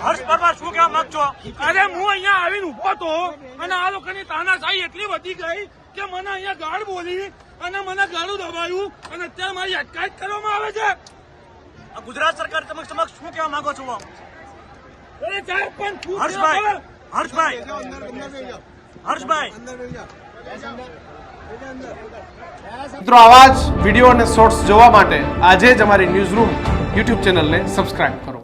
હર્ષ પરમાર શું કહેવા માંગશો? અરે હું અહીંયા આવીને ઉભો હતો અને આ લોકોની તાનાશાહી એટલી વધી ગઈ કે મને અહીંયા ગાળ બોલી અને મને ગાળું દબાયું અને અત્યારે મારી અટકાયત કરવામાં આવે છે. ગુજરાત સરકાર સમક્ષ શું કહેવા માંગો છો? મિત્રો આવા જ વિડીયો અને શોર્ટ્સ જોવા માટે આજે જ અમારી ન્યૂઝ રૂમ યુટ્યુબ ચેનલને સબસ્ક્રાઇબ કરો.